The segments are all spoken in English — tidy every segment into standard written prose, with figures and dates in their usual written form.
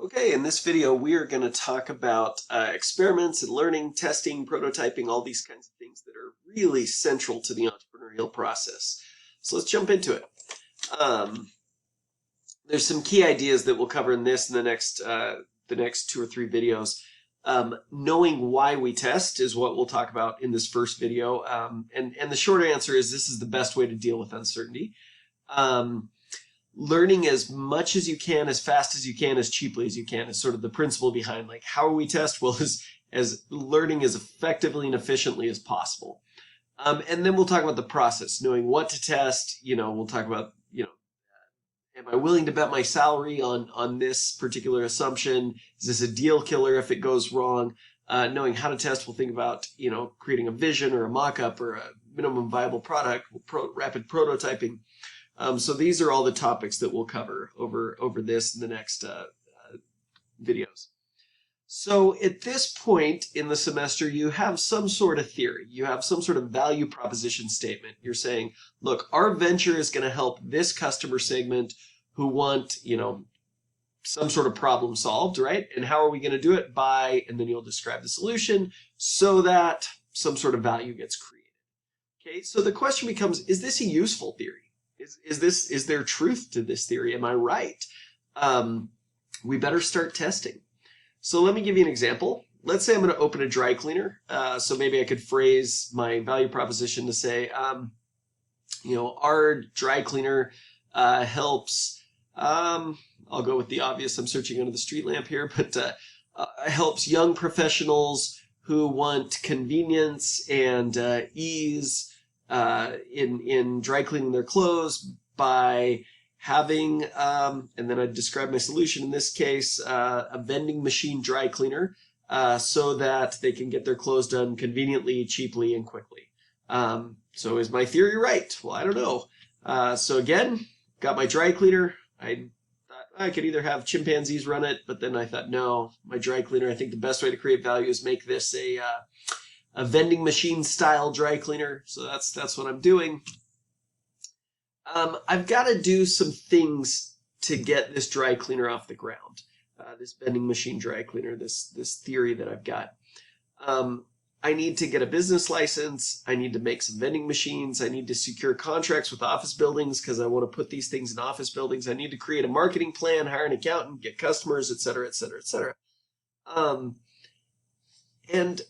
Okay, in this video, we are going to talk about experiments and learning, testing, prototyping, all these kinds of things that are really central to the entrepreneurial process. So let's jump into it. Um, there's some key ideas that we'll cover in this and the next two or three videos. Knowing why we test is what we'll talk about in this first video. And the short answer is this is the best way to deal with uncertainty. Learning as much as you can, as fast as you can, as cheaply as you can is sort of the principle behind like how we test. Well, as learning as effectively and efficiently as possible. And then we'll talk about the process, knowing what to test. We'll talk about, am I willing to bet my salary on this particular assumption? Is this a deal killer if it goes wrong? Knowing how to test, we'll think about, creating a vision or a mock-up or a minimum viable product, rapid prototyping. So these are all the topics that we'll cover over this and the next videos. So at this point in the semester, you have some sort of theory. You have some sort of value proposition statement. You're saying, look, our venture is going to help this customer segment who want, some sort of problem solved, right? And how are we going to do it? By, and then you'll describe the solution so that some sort of value gets created. Okay, so the question becomes, is this a useful theory? Is there truth to this theory? Am I right? We better start testing. So let me give you an example. Let's say I'm going to open a dry cleaner. So maybe I could phrase my value proposition to say, our dry cleaner helps, I'll go with the obvious, I'm searching under the street lamp here, but helps young professionals who want convenience and ease in dry cleaning their clothes by having, and then I describe my solution in this case, a vending machine dry cleaner, so that they can get their clothes done conveniently, cheaply, and quickly. So is my theory right? Well, I don't know. So again, got my dry cleaner. I thought I could either have chimpanzees run it, but then I thought, no, my dry cleaner, I think the best way to create value is make this a vending machine style dry cleaner. So that's what I'm doing. I've got to do some things to get this dry cleaner off the ground. This vending machine dry cleaner, this theory that I've got. I need to get a business license. I need to make some vending machines. I need to secure contracts with office buildings because I want to put these things in office buildings. I need to create a marketing plan, hire an accountant, get customers, et cetera, et cetera, et cetera. And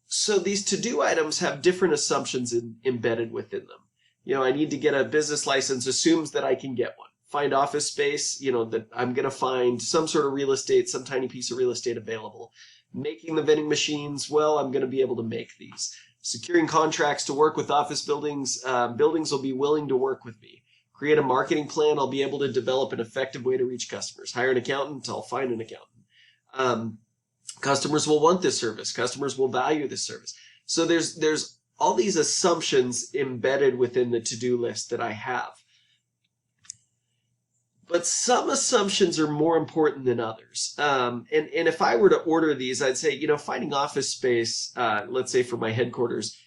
so these to-do items have different assumptions embedded within them. I need to get a business license assumes that I can get one. Find office space, that I'm going to find some sort of real estate, some tiny piece of real estate available. Making the vending machines, well, I'm going to be able to make these. Securing contracts to work with office buildings, buildings will be willing to work with me. Create a marketing plan, I'll be able to develop an effective way to reach customers. Hire an accountant, I'll find an accountant. Customers will want this service. Customers will value this service. So there's all these assumptions embedded within the to-do list that I have. But some assumptions are more important than others. And if I were to order these, I'd say, finding office space, let's say for my headquarters,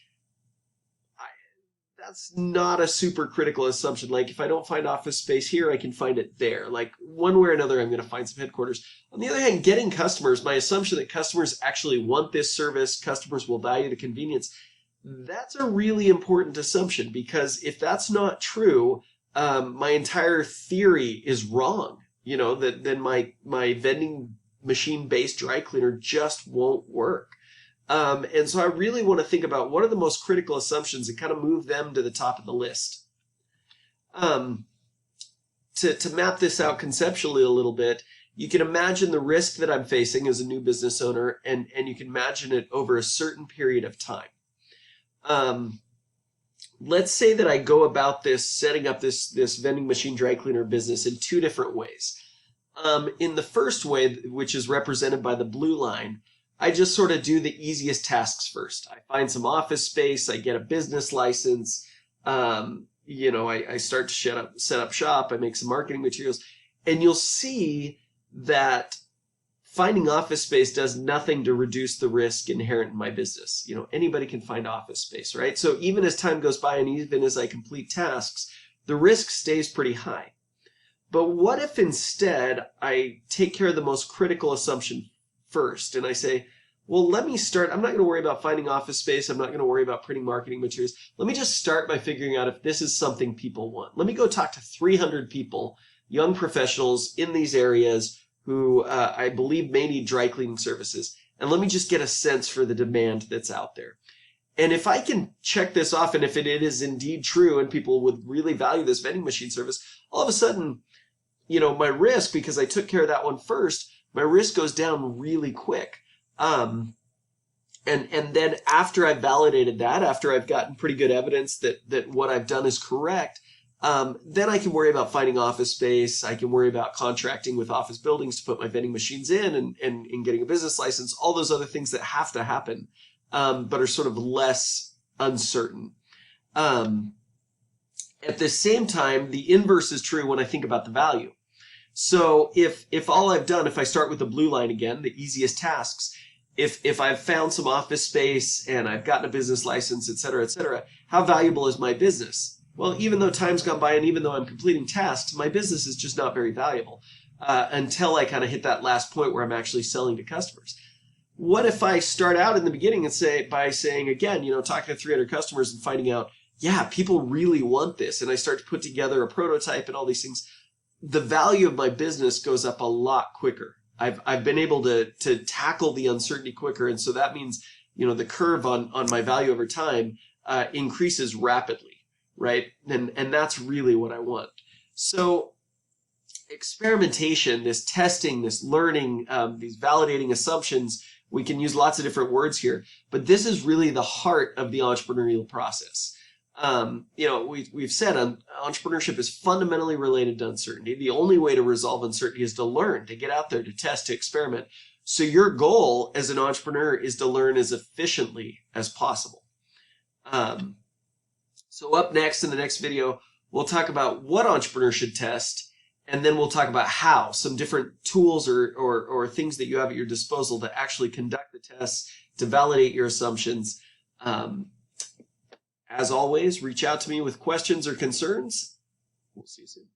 that's not a super critical assumption. Like if I don't find office space here, I can find it there. Like one way or another, I'm going to find some headquarters. On the other hand, getting customers, my assumption that customers actually want this service, customers will value the convenience, that's a really important assumption because if that's not true, my entire theory is wrong. Then my vending machine based dry cleaner just won't work. And so I really want to think about what are the most critical assumptions and kind of move them to the top of the list. To map this out conceptually a little bit, you can imagine the risk that I'm facing as a new business owner, and you can imagine it over a certain period of time. Let's say that I go about this, setting up this vending machine dry cleaner business in two different ways. In the first way, which is represented by the blue line, I just sort of do the easiest tasks first. I find some office space, I get a business license, I start to set up shop, I make some marketing materials, and you'll see that finding office space does nothing to reduce the risk inherent in my business. Anybody can find office space, right? So even as time goes by and even as I complete tasks, the risk stays pretty high. But what if instead I take care of the most critical assumption first and I say, well, let me start. I'm not going to worry about finding office space. I'm not going to worry about printing marketing materials. Let me just start by figuring out if this is something people want. Let me go talk to 300 people, young professionals in these areas who I believe may need dry cleaning services. And let me just get a sense for the demand that's out there. And if I can check this off, and if it is indeed true and people would really value this vending machine service, all of a sudden, my risk, because I took care of that one first, my risk goes down really quick. And then after I've validated that, after I've gotten pretty good evidence that what I've done is correct, then I can worry about finding office space. I can worry about contracting with office buildings to put my vending machines in and getting a business license, all those other things that have to happen, but are sort of less uncertain. At the same time, the inverse is true when I think about the value. So if all I've done, if I start with the blue line again, the easiest tasks, if I've found some office space and I've gotten a business license, et cetera, how valuable is my business? Well, even though time's gone by and even though I'm completing tasks, my business is just not very valuable until I kind of hit that last point where I'm actually selling to customers. What if I start out in the beginning and by saying, again, talking to 300 customers and finding out, yeah, people really want this, and I start to put together a prototype and all these things, the value of my business goes up a lot quicker. I've been able to tackle the uncertainty quicker, and so that means the curve on my value over time increases rapidly, right? And that's really what I want. So experimentation, this testing, this learning, these validating assumptions, we can use lots of different words here, but this is really the heart of the entrepreneurial process. We've said entrepreneurship is fundamentally related to uncertainty. The only way to resolve uncertainty is to learn, to get out there, to test, to experiment. So your goal as an entrepreneur is to learn as efficiently as possible. So up next in the next video, we'll talk about what entrepreneurs should test, and then we'll talk about how, some different tools or things that you have at your disposal to actually conduct the tests, to validate your assumptions. As always, reach out to me with questions or concerns. We'll see you soon.